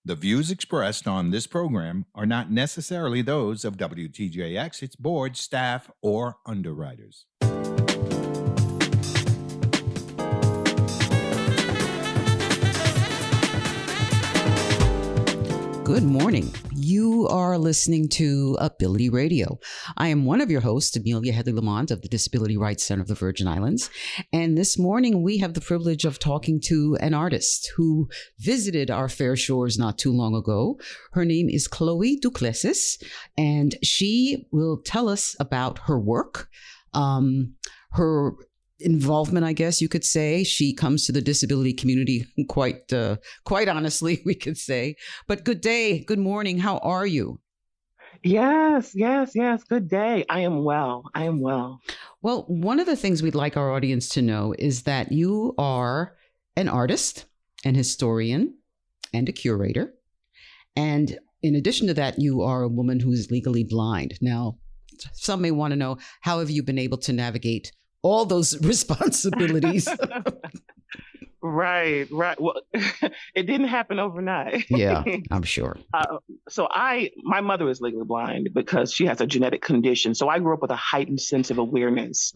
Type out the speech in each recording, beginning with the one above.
The views expressed on this program are not necessarily those of WTJX, its board, staff, or underwriters. Good morning. You are listening to Ability Radio. I am one of your hosts, Amelia Headley Lamont of the Disability Rights Center of the Virgin Islands. And this morning we have the privilege of talking to an artist who visited our fair shores not too long ago. Her name is Chloé Duplessis, and she will tell us about her work, her involvement, I guess you could say. She comes to the disability community quite honestly, we could say. But good day, good morning. How are you? Yes. Good day. I am well. Well, one of the things we'd like our audience to know is that you are an artist, an historian, and a curator. And in addition to that, you are a woman who is legally blind. Now, some may want to know, how have you been able to navigate all those responsibilities? Right. Well, it didn't happen overnight. Yeah, I'm sure. My mother is legally blind because she has a genetic condition. So I grew up with a heightened sense of awareness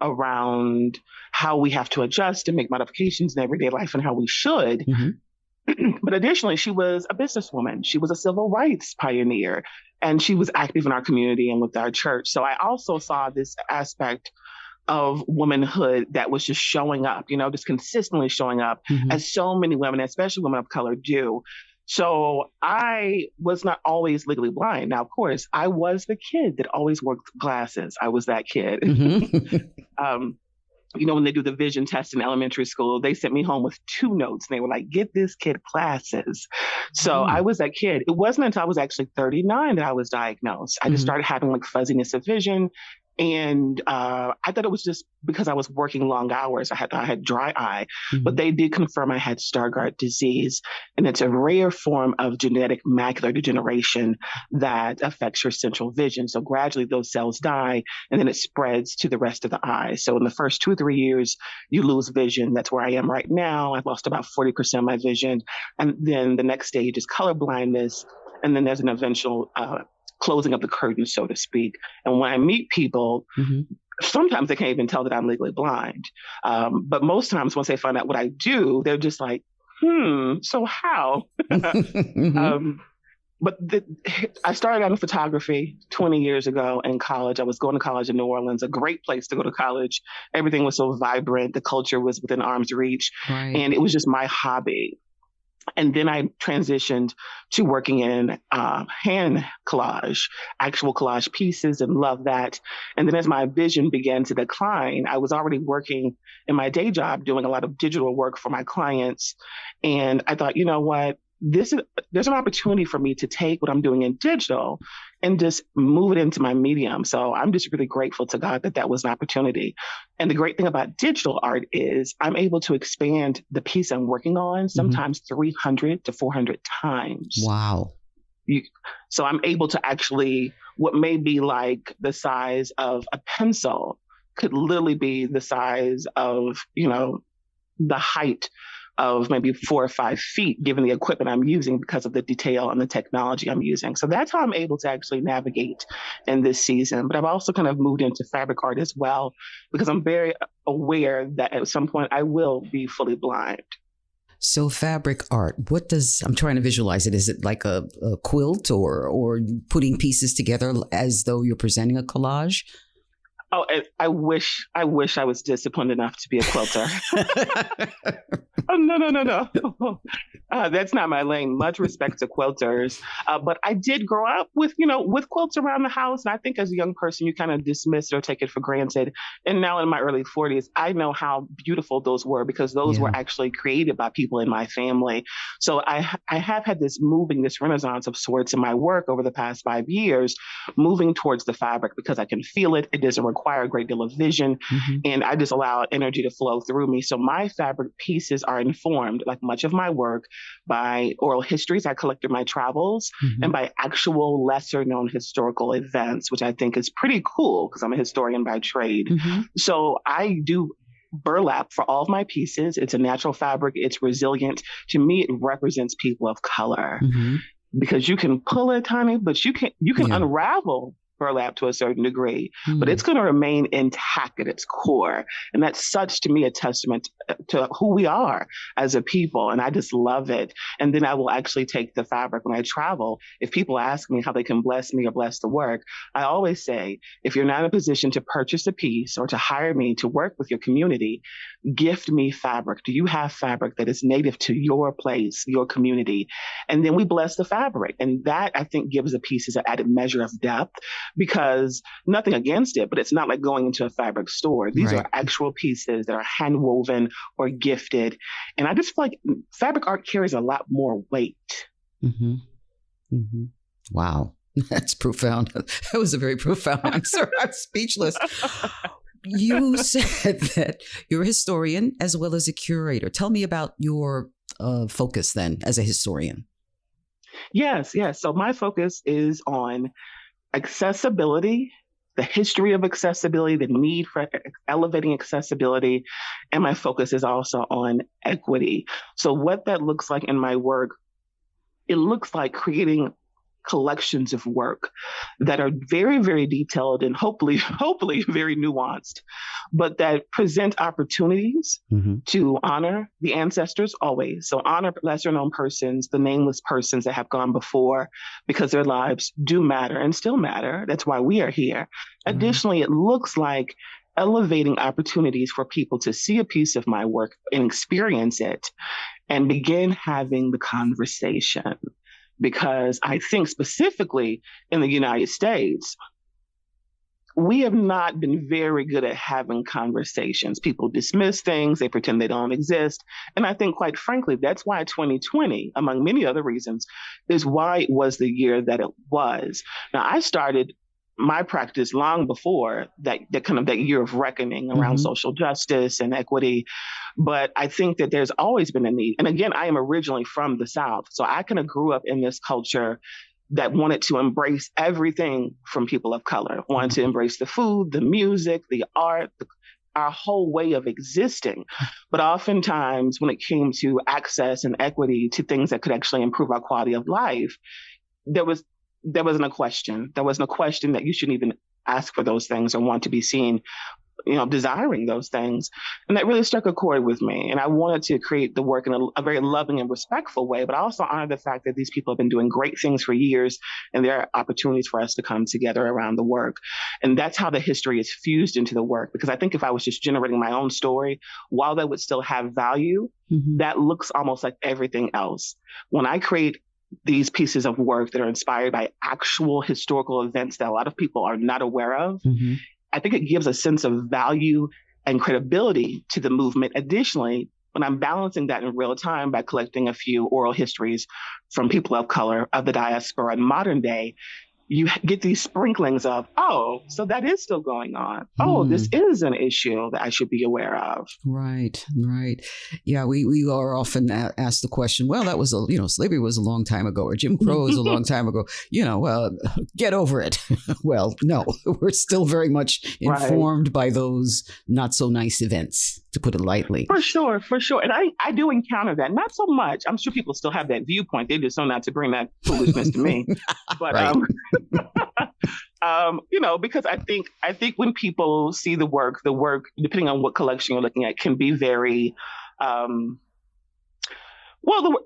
around how we have to adjust and make modifications in everyday life and how we should. But additionally, she was a businesswoman. She was a civil rights pioneer, and she was active in our community and with our church. So I also saw this aspect of womanhood that was just showing up, just consistently showing up, as so many women, especially women of color, do. So I was not always legally blind. Now, of course, I was the kid that always wore glasses. I was that kid. When they do the vision test in elementary school, they sent me home with 2 notes. And they were like, get this kid glasses. So I was that kid. It wasn't until I was actually 39 that I was diagnosed. I just started having fuzziness of vision. And I thought it was just because I was working long hours. I had dry eye, but they did confirm I had Stargardt disease. And it's a rare form of genetic macular degeneration that affects your central vision. So gradually those cells die, and then it spreads to the rest of the eye. So in the first 2 or 3 years, you lose vision. That's where I am right now. I've lost about 40% of my vision. And then the next stage is color blindness. And then there's an eventual closing of the curtain, so to speak. And when I meet people, sometimes they can't even tell that I'm legally blind. But most times once they find out what I do, they're just like, so how? I started out in photography 20 years ago in college. I was going to college in New Orleans, a great place to go to college. Everything was so vibrant. The culture was within arm's reach. Right. And it was just my hobby. And then I transitioned to working in hand collage, actual collage pieces, and loved that. And then as my vision began to decline, I was already working in my day job doing a lot of digital work for my clients. And I thought, you know what? There's an opportunity for me to take what I'm doing in digital and just move it into my medium. So I'm just really grateful to God that was an opportunity. And the great thing about digital art is I'm able to expand the piece I'm working on sometimes 300 to 400 times. Wow. So I'm able to actually, what may be like the size of a pencil could literally be the size of, the height of maybe 4 or 5 feet, given the equipment I'm using because of the detail and the technology I'm using. So that's how I'm able to actually navigate in this season. But I've also kind of moved into fabric art as well, because I'm very aware that at some point I will be fully blind. So fabric art, I'm trying to visualize it. Is it like a quilt or putting pieces together as though you're presenting a collage? Oh, I wish I was disciplined enough to be a quilter. Oh, no. That's not my lane. Much respect to quilters. But I did grow up with quilts around the house. And I think as a young person, you kind of dismiss it or take it for granted. And now in my early 40s, I know how beautiful those were because those were actually created by people in my family. So I have had this renaissance of sorts in my work over the past 5 years, moving towards the fabric because I can feel it. It doesn't require a great deal of vision. And I just allow energy to flow through me. So my fabric pieces are informed, like much of my work, by oral histories I collected my travels and by actual lesser known historical events, which I think is pretty cool because I'm a historian by trade. So I do burlap for all of my pieces. It's a natural fabric. It's resilient. To me, it represents people of color Mm-hmm. because you can pull it, honey, but you can Yeah. unravel burlap to a certain degree, but Mm. it's going to remain intact at its core. And that's such to me a testament to who we are as a people. And I just love it. And then I will actually take the fabric when I travel. If people ask me how they can bless me or bless the work, I always say, if you're not in a position to purchase a piece or to hire me to work with your community, gift me fabric. Do you have fabric that is native to your place, your community? And then we bless the fabric. And that, I think, gives the pieces an added measure of depth, because nothing against it, but it's not like going into a fabric store. These Right. are actual pieces that are hand woven or gifted. And I just feel like fabric art carries a lot more weight. Mm-hmm. Mm-hmm. Wow. That's profound. That was a very profound answer. I'm speechless. You said that you're a historian as well as a curator. Tell me about your focus then as a historian. Yes, yes. So my focus is on accessibility, the history of accessibility, the need for elevating accessibility. And my focus is also on equity. So what that looks like in my work, it looks like creating collections of work that are very, very detailed and hopefully very nuanced, but that present opportunities Mm-hmm. to honor the ancestors always. So honor lesser known persons, the nameless persons that have gone before, because their lives do matter and still matter. That's why we are here. Right. Additionally, it looks like elevating opportunities for people to see a piece of my work and experience it and begin having the conversation. Because I think specifically in the United States, we have not been very good at having conversations. People dismiss things, they pretend they don't exist. And I think, quite frankly, that's why 2020, among many other reasons, is why it was the year that it was. Now, I started my practice long before that kind of that year of reckoning around Mm-hmm. social justice and equity. But I think that there's always been a need. And again, I am originally from the South. So I kind of grew up in this culture that wanted to embrace everything from people of color, wanted to embrace the food, the music, the art, our whole way of existing. But oftentimes when it came to access and equity to things that could actually improve our quality of life, there wasn't a question. There wasn't a question that you shouldn't even ask for those things or want to be seen, desiring those things. And that really struck a chord with me. And I wanted to create the work in a very loving and respectful way, but I also honor the fact that these people have been doing great things for years, and there are opportunities for us to come together around the work. And that's how the history is fused into the work. Because I think if I was just generating my own story, while that would still have value, Mm-hmm. that looks almost like everything else. When I create these pieces of work that are inspired by actual historical events that a lot of people are not aware of, Mm-hmm. I think it gives a sense of value and credibility to the movement. Additionally, when I'm balancing that in real time by collecting a few oral histories from people of color of the diaspora in modern day, you get these sprinklings of, oh, so that is still going on. Oh, this is an issue that I should be aware of. Right, right. Yeah, we are often asked the question, well, that was, slavery was a long time ago, or Jim Crow was a long time ago. Well, get over it. Well, no, we're still very much informed by those not so nice events, to put it lightly. For sure, for sure. And I do encounter that. Not so much. I'm sure people still have that viewpoint. They just know not to bring that foolishness to me. But Right. Because I think when people see the work, depending on what collection you're looking at, can be very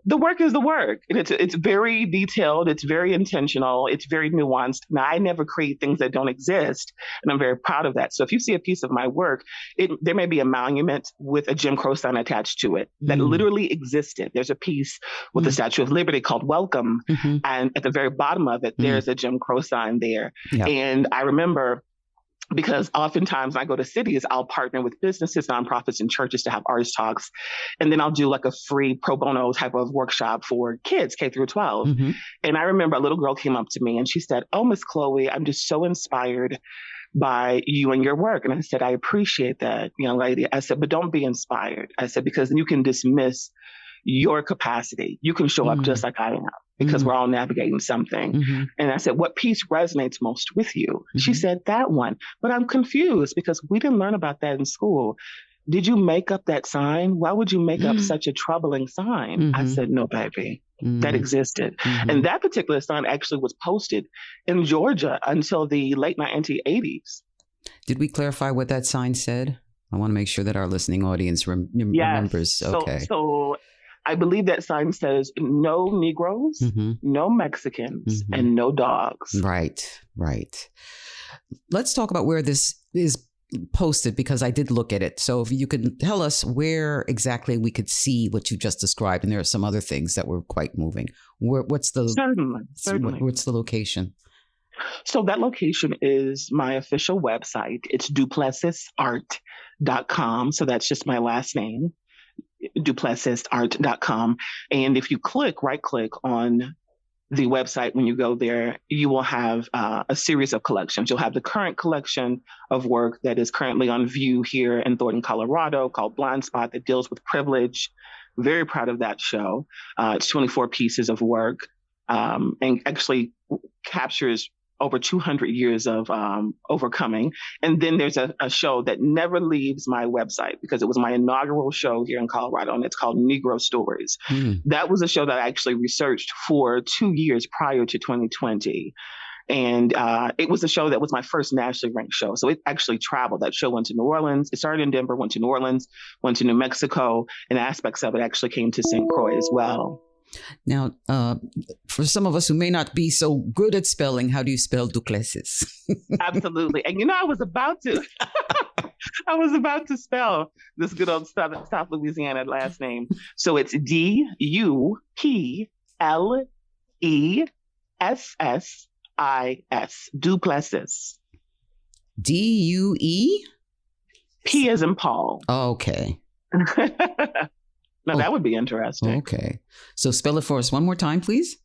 the work is the work. And it's very detailed. It's very intentional. It's very nuanced. Now, I never create things that don't exist, and I'm very proud of that. So if you see a piece of my work, there may be a monument with a Jim Crow sign attached to it that literally existed. There's a piece with the Statue of Liberty called Welcome. Mm-hmm. And at the very bottom of it, there's a Jim Crow sign there. Yeah. And I remember, because oftentimes when I go to cities, I'll partner with businesses, nonprofits, and churches to have artist talks. And then I'll do like a free pro bono type of workshop for kids, K through 12. Mm-hmm. And I remember a little girl came up to me and she said, "Oh, Miss Chloe, I'm just so inspired by you and your work." And I said, "I appreciate that, young lady." I said, "But don't be inspired." I said, "Because then you can dismiss your capacity. You can show up just like I am, because we're all navigating something." Mm-hmm. And I said, "What piece resonates most with you?" Mm-hmm. She said, "That one." But I'm confused because we didn't learn about that in school. did you make up that sign? Why would you make up such a troubling sign? I said, no, baby, that existed. And that particular sign actually was posted in Georgia until the late 1980s. Did we clarify what that sign said? I want to make sure that our listening audience remembers. Okay. So I believe that sign says no Negroes, no Mexicans, and no dogs. Right. Let's talk about where this is posted, because I did look at it. So if you can tell us where exactly we could see what you just described, and there are some other things that were quite moving. What's the Certainly. What's the location? So that location is my official website. It's duplessisart.com. So that's just my last name, duplessisart.com. And if you right click on the website, when you go there, you will have a series of collections. You'll have the current collection of work that is currently on view here in Thornton, Colorado, called Blind Spot, that deals with privilege. Very proud of that show. It's 24 pieces of work, and actually captures over 200 years of overcoming. And then there's a show that never leaves my website, because it was my inaugural show here in Colorado, and it's called Negro Stories. That was a show that I actually researched for 2 years prior to 2020. And it was a show that was my first nationally ranked show. So it actually traveled. That show went to New Orleans. It started in Denver, went to New Orleans, went to New Mexico, and aspects of it actually came to St. Croix as well. Now, for some of us who may not be so good at spelling, how do you spell Duplessis? Absolutely. And I was about to spell this good old South Louisiana last name. So it's Duplessis, Duplessis. Due? P as in Paul. Okay. Now, that would be interesting. Okay. So spell it for us one more time, please.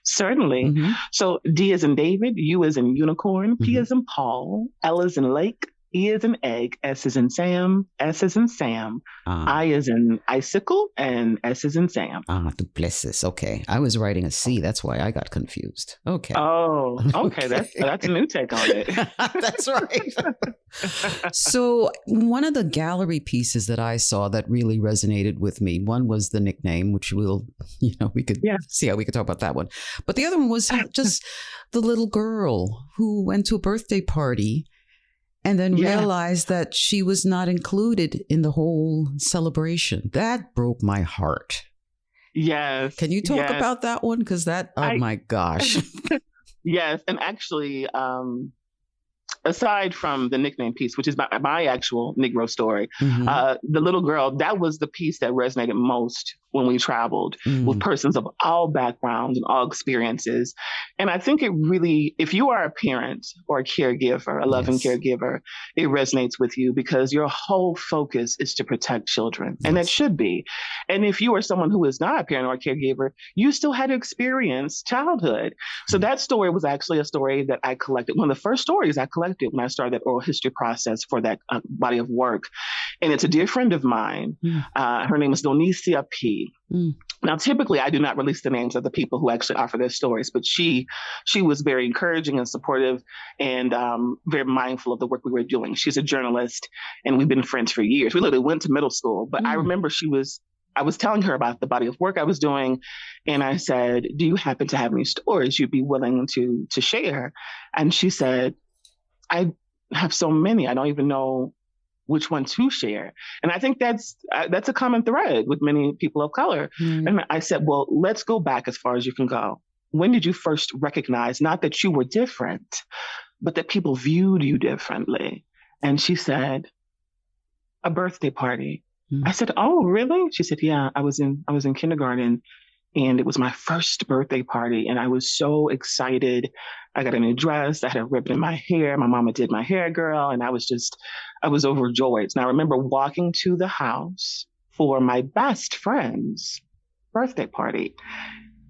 Certainly. So D as in David, U as in unicorn, P as in Paul, L as in lake, E as in egg, S as in Sam, S as in Sam, I as in icicle, and S as in Sam. Duplessis. Okay. I was writing a C. That's why I got confused. Okay. Oh, okay. That's a new take on it. That's right. So one of the gallery pieces that I saw that really resonated with me, one was the nickname, which we could see how we could talk about that one. But the other one was just the little girl who went to a birthday party and then realized that she was not included in the whole celebration. That broke my heart. Yes. Can you talk about that one? Because my gosh. Yes. And actually, aside from the nickname piece, which is my actual Negro story, the little girl, that was the piece that resonated most when we traveled with persons of all backgrounds and all experiences. And I think it really, if you are a parent or a caregiver, a loving caregiver, it resonates with you, because your whole focus is to protect children. And that should be. And if you are someone who is not a parent or a caregiver, you still had to experience childhood. So that story was actually a story that I collected. One of the first stories I collected when I started that oral history process for that body of work. And it's a dear friend of mine. Her name is Donicia P. Now, typically, I do not release the names of the people who actually offer their stories, but she was very encouraging and supportive, and very mindful of the work we were doing. She's a journalist, and we've been friends for years. We literally went to middle school, but I remember I was telling her about the body of work I was doing, and I said, do you happen to have any stories you'd be willing to share? And she said, I have so many, I don't even know which one to share. And I think that's a common thread with many people of color. And I said, well, let's go back as far as you can go. When did you first recognize, not that you were different, but that people viewed you differently? And she said, a birthday party. I said, oh, really? She said, yeah, I was in kindergarten, and it was my first birthday party, and I was so excited. I got a new dress. I had a ribbon in my hair. My mama did my hair, girl. And I was overjoyed. And I remember walking to the house for my best friend's birthday party.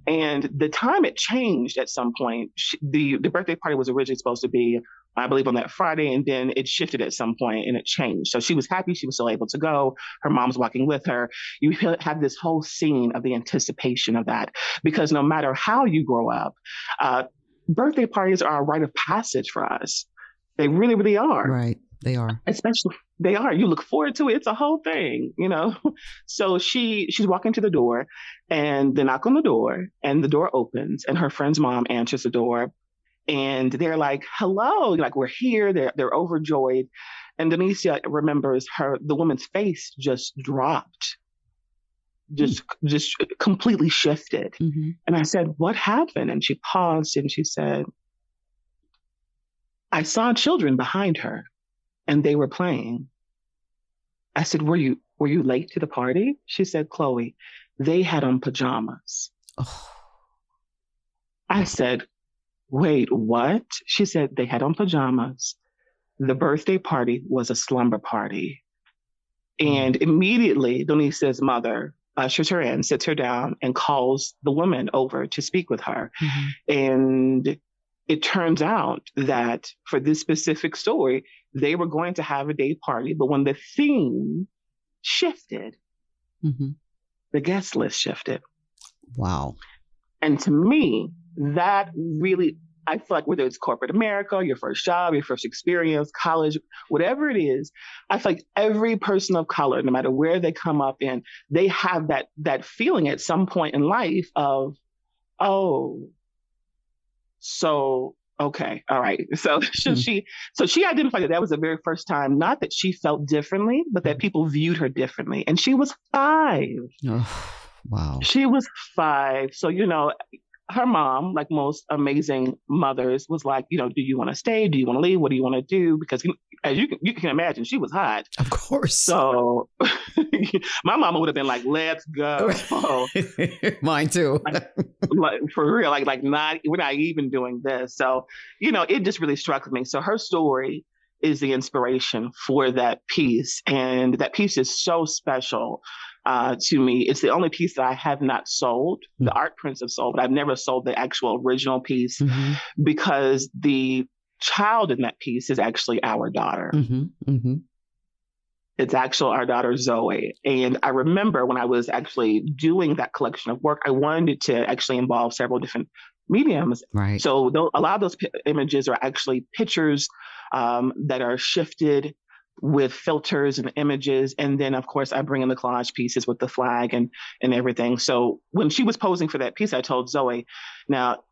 And the time it changed at some point. The birthday party was originally supposed to be, I believe, on that Friday, and then it shifted at some point and it changed. So she was happy she was still able to go. Her mom's walking with her. You have this whole scene of the anticipation of that, because no matter how you grow up, birthday parties are a rite of passage for us. They really, really are. Right. They are. Especially they are. You look forward to it. It's a whole thing, you know. So she's walking to the door, and they knock on the door, and the door opens, and her friend's mom answers the door, and they're like, "Hello!" Like, we're here. They're overjoyed, and Donicia remembers the woman's face just dropped, just completely shifted. Mm-hmm. And I said, "What happened?" And she paused, and she said, "I saw children behind her, and they were playing." I said, were you late to the party? She said, "Chloe, they had on pajamas." Oh. I said, "Wait, what?" She said, "They had on pajamas. The birthday party was a slumber party." And immediately, Donicia's mother ushers her in, sits her down, and calls the woman over to speak with her. Mm-hmm. And it turns out that for this specific story, they were going to have a day party, but when the theme shifted, Mm-hmm. the guest list shifted. Wow. And to me, that really, I feel like whether it's corporate America, your first job, your first experience, college, whatever it is, I feel like every person of color, no matter where they come up in, they have that feeling at some point in life of, oh, so okay, all right. So she identified that was the very first time, not that she felt differently, but that people viewed her differently. And she was 5. Oh, wow. She was 5. So, her mom, like most amazing mothers, was like, do you want to stay? Do you want to leave? What do you want to do? Because as you can imagine, she was hot. Of course. So my mama would have been like, "Let's go." Mine too. like, for real, we're not even doing this. So, it just really struck me. So her story is the inspiration for that piece. And that piece is so special to me. It's the only piece that I have not sold. The art prints have sold, but I've never sold the actual original piece because the child in that piece is actually our daughter. It's actually our daughter, Zoe. And I remember when I was actually doing that collection of work, I wanted to actually involve several different mediums. Right. So a lot of those images are actually pictures that are shifted with filters and images. And then, of course, I bring in the collage pieces with the flag and everything. So when she was posing for that piece, I told Zoe, now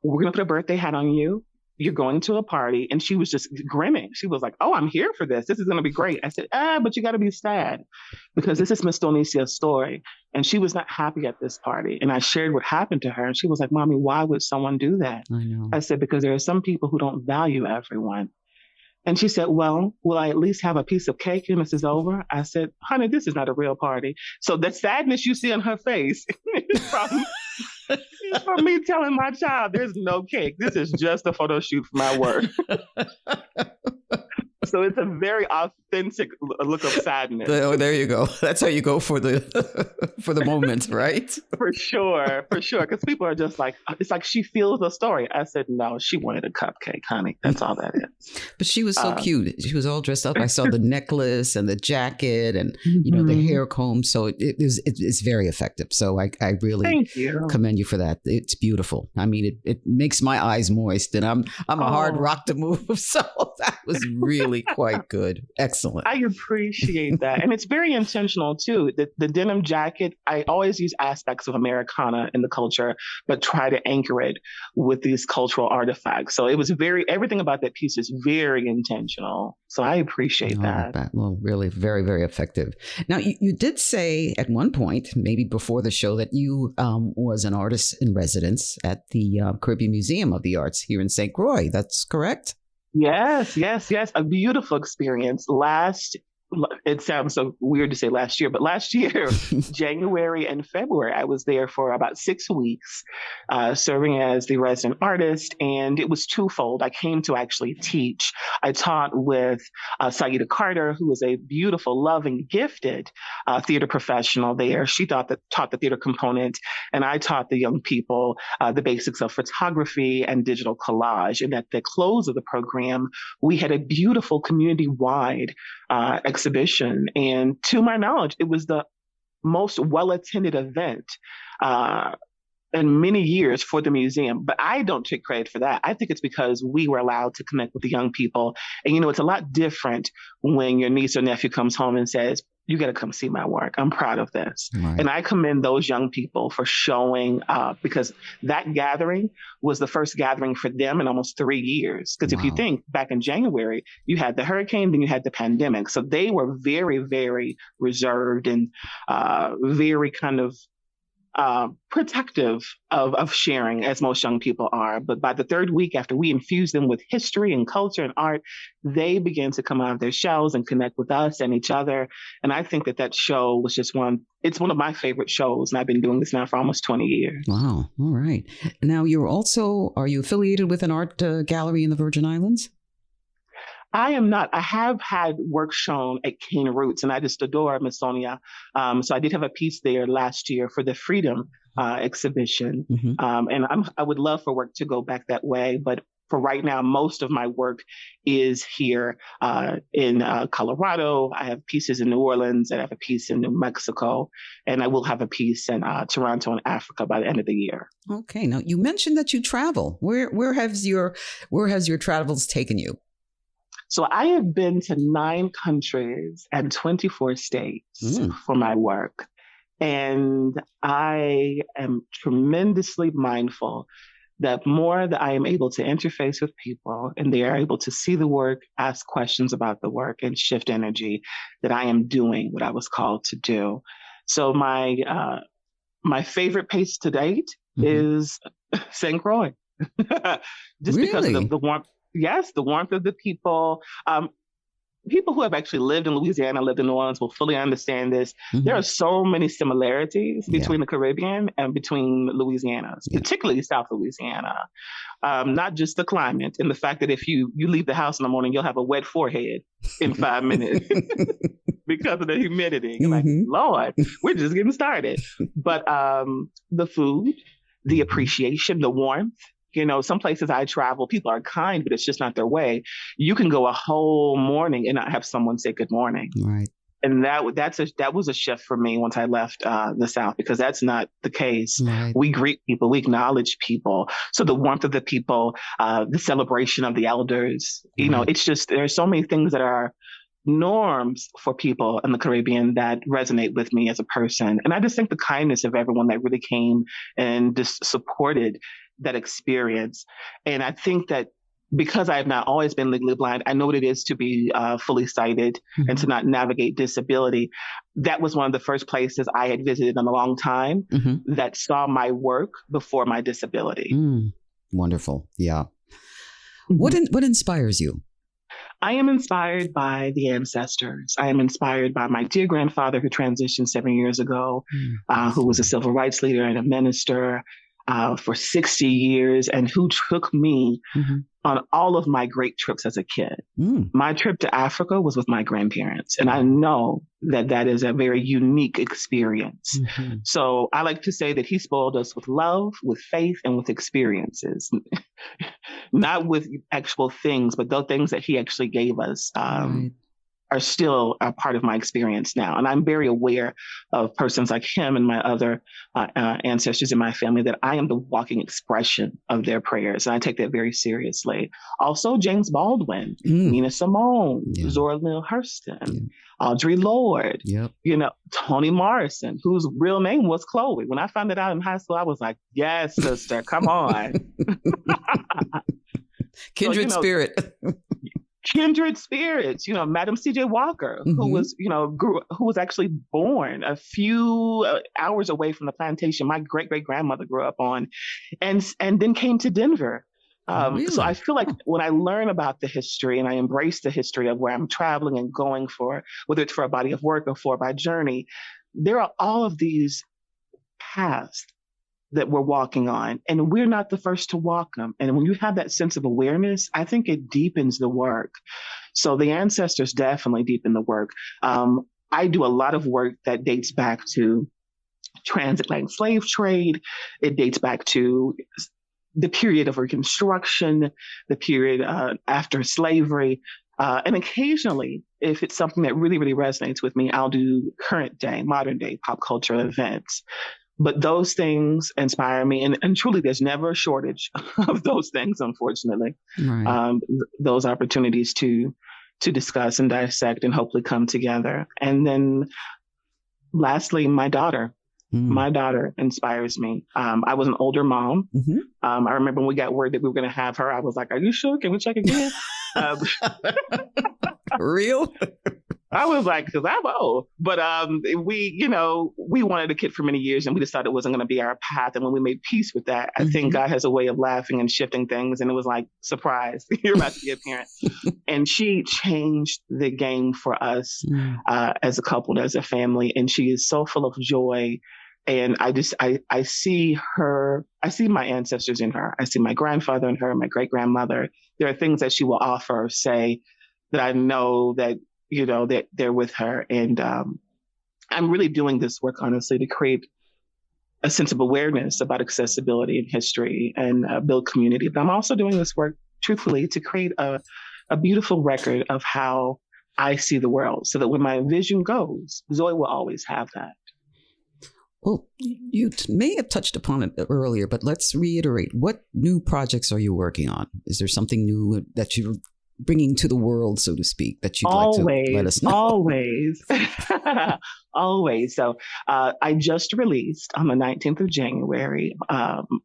we're going to put a birthday hat on you. You're going to a party. And she was just grinning. She was like, "Oh, I'm here for this. This is going to be great." I said, but you got to be sad because this is Miss Donicia's story. And she was not happy at this party. And I shared what happened to her. And she was like, "Mommy, why would someone do that?" I know. I said, "Because there are some people who don't value everyone." And she said, "Well, will I at least have a piece of cake when this is over?" I said, "Honey, this is not a real party." So the sadness you see on her face is from me telling my child, "There's no cake. This is just a photo shoot for my work." So it's a very authentic look of sadness. Oh, there you go. That's how you go for the for the moment, right? For sure. Because people are just like, it's like she feels the story. I said, "No, she wanted a cupcake, honey. That's all that is." But she was so cute. She was all dressed up. I saw the necklace and the jacket and the hair comb. So it's very effective. So I really Thank you. Commend you for that. It's beautiful. I mean, it makes my eyes moist, and I'm a hard rock to move. So that was really quite good. Excellent. I appreciate that. And it's very intentional too. The denim jacket, I always use aspects of Americana in the culture, but try to anchor it with these cultural artifacts. So it was everything about that piece is very intentional. So I appreciate that. Well, really very, very effective. Now, you did say at one point, maybe before the show, that you was an artist in residence at the Caribbean Museum of the Arts here in St. Croix. That's correct? Yes. A beautiful experience. It sounds so weird to say last year, but last year, January and February, I was there for about 6 weeks, serving as the resident artist. And it was twofold. I came to actually teach. I taught with Saida Carter, who was a beautiful, loving, gifted theater professional there. She taught the theater component, and I taught the young people the basics of photography and digital collage. And at the close of the program, we had a beautiful community-wide exhibition. And to my knowledge, it was the most well-attended event and many years for the museum. But I don't take credit for that. I think it's because we were allowed to connect with the young people. And, it's a lot different when your niece or nephew comes home and says, you got to come see my work. I'm proud of this. Right. And I commend those young people for showing up, because that gathering was the first gathering for them in almost 3 years. Because if you think back in January, you had the hurricane, then you had the pandemic. So they were very, very reserved and very kind of protective of sharing, as most young people are. But by the third week, after we infused them with history and culture and art, they began to come out of their shells and connect with us and each other. And I think that show was just it's one of my favorite shows. And I've been doing this now for almost 20 years. Wow. All right. Now, are you affiliated with an art gallery in the Virgin Islands? I am not. I have had work shown at Cane Roots, and I just adore Miss Sonia. So I did have a piece there last year for the Freedom exhibition. And I would love for work to go back that way. But for right now, most of my work is here in Colorado. I have pieces in New Orleans, and I have a piece in New Mexico, and I will have a piece in Toronto and Africa by the end of the year. Okay. Now, you mentioned that you travel. Where has your travels taken you? So I have been to 9 countries and 24 states for my work. And I am tremendously mindful that more that I am able to interface with people and they are able to see the work, ask questions about the work, and shift energy, that I am doing what I was called to do. So my favorite place to date is St. Croix. Just because of the warmth. Yes, the warmth of the people. People who have actually lived in Louisiana, lived in New Orleans will fully understand this. There are so many similarities between the Caribbean and between Louisiana, particularly South Louisiana. Not just the climate and the fact that if you leave the house in the morning, you'll have a wet forehead in 5 minutes because of the humidity. You're like, Lord, we're just getting started. But the food, the appreciation, the warmth. Some places I travel, people are kind, but it's just not their way. You can go a whole morning and not have someone say good morning. Right. And that was a shift for me once I left the South, because that's not the case. Right. We greet people, we acknowledge people. So the warmth of the people, the celebration of the elders, it's just, there's so many things that are norms for people in the Caribbean that resonate with me as a person. And I just think the kindness of everyone that really came and just supported that experience. And I think that because I have not always been legally blind, I know what it is to be fully sighted and to not navigate disability. That was one of the first places I had visited in a long time that saw my work before my disability. Wonderful. Yeah. What inspires you? I am inspired by the ancestors. I am inspired by my dear grandfather who transitioned 7 years ago, who was a civil rights leader and a minister for 60 years, and who took me on all of my great trips as a kid. My trip to Africa was with my grandparents, and I know that is a very unique experience. So I like to say that he spoiled us with love, with faith, and with experiences, not with actual things, but those things that he actually gave us. Are still a part of my experience now. And I'm very aware of persons like him and my other ancestors in my family, that I am the walking expression of their prayers. And I take that very seriously. Also, James Baldwin, Nina Simone, Zora Neale Hurston, Audre Lorde, Toni Morrison, whose real name was Chloe. When I found it out in high school, I was like, yes, sister, come on. Kindred spirit. Kindred spirits, Madam C.J. Walker, who was, who was actually born a few hours away from the plantation my great-great-grandmother grew up on, and then came to Denver. So I feel like when I learn about the history and I embrace the history of where I'm traveling and going for, whether it's for a body of work or for my journey, there are all of these paths that we're walking on, and we're not the first to walk them. And when you have that sense of awareness, I think it deepens the work. So the ancestors definitely deepen the work. I do a lot of work that dates back to transatlantic slave trade. It dates back to the period of Reconstruction, the period after slavery. And occasionally, if it's something that really, really resonates with me, I'll do current day, modern day pop culture events. But those things inspire me. And truly, there's never a shortage of those things, unfortunately. Right. Those opportunities to discuss and dissect and hopefully come together. And then lastly, my daughter. My daughter inspires me. I was an older mom. Mm-hmm. I remember when we got word that we were going to have her, I was like, are you sure? Can we check again? Real? I was like, because I'm old. But we wanted a kid for many years, and we decided it wasn't going to be our path. And when we made peace with that, I think God has a way of laughing and shifting things. And it was like, surprise, you're about to be a parent. And she changed the game for us as a couple, as a family. And she is so full of joy. And I see her, I see my ancestors in her. I see my grandfather in her, my great grandmother. There are things that she will offer or say that I know that, that they're with her. And I'm really doing this work, honestly, to create a sense of awareness about accessibility and history and build community. But I'm also doing this work, truthfully, to create a beautiful record of how I see the world, so that when my vision goes, Zoe will always have that. Well, you may have touched upon it earlier, but let's reiterate. What new projects are you working on? Is there something new that you're bringing to the world, so to speak, that you'd like to let us know? Always. Always. So I just released on the 19th of January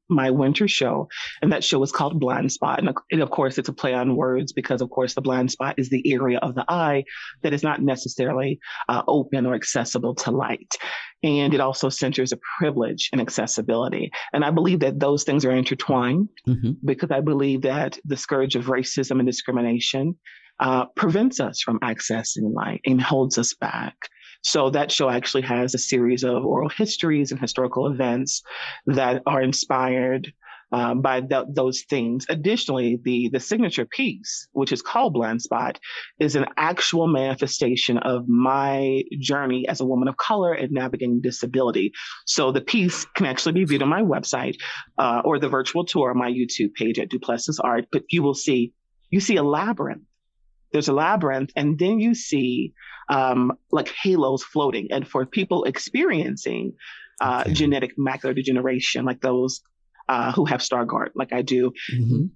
my winter show, and that show is called Blind Spot. And of course, it's a play on words because, of course, the blind spot is the area of the eye that is not necessarily open or accessible to light. And it also centers a privilege and accessibility. And I believe that those things are intertwined because I believe that the scourge of racism and discrimination prevents us from accessing light and holds us back. So that show actually has a series of oral histories and historical events that are inspired by those themes. Additionally, the signature piece, which is called Blind Spot, is an actual manifestation of my journey as a woman of color and navigating disability. So the piece can actually be viewed on my website or the virtual tour on my YouTube page at Duplessis Art. But you see a labyrinth. There's a labyrinth, and then you see like halos floating. And for people experiencing genetic macular degeneration, like those who have Stargardt, like I do,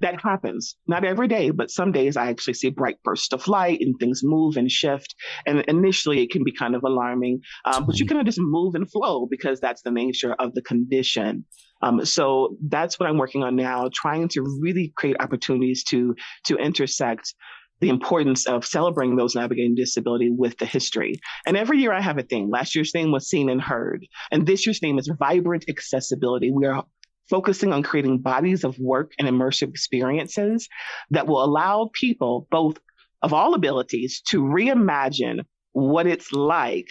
that happens. Not every day, but some days I actually see bright bursts of light and things move and shift. And initially it can be kind of alarming, but you kind of just move and flow because that's the nature of the condition. So that's what I'm working on now, trying to really create opportunities to intersect the importance of celebrating those navigating disability with the history. And every year I have a theme. Last year's theme was Seen and Heard. And this year's theme is Vibrant Accessibility. We are focusing on creating bodies of work and immersive experiences that will allow people, both of all abilities, to reimagine what it's like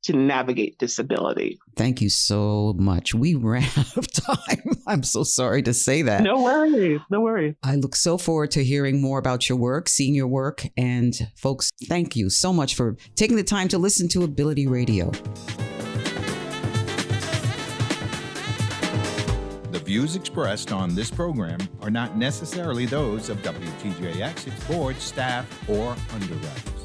to navigate disability. Thank you so much. We ran out of time. I'm so sorry to say that. No worries. No worries. I look so forward to hearing more about your work, seeing your work. And folks, thank you so much for taking the time to listen to Ability Radio. The views expressed on this program are not necessarily those of WTJX, its board, staff, or underwriters.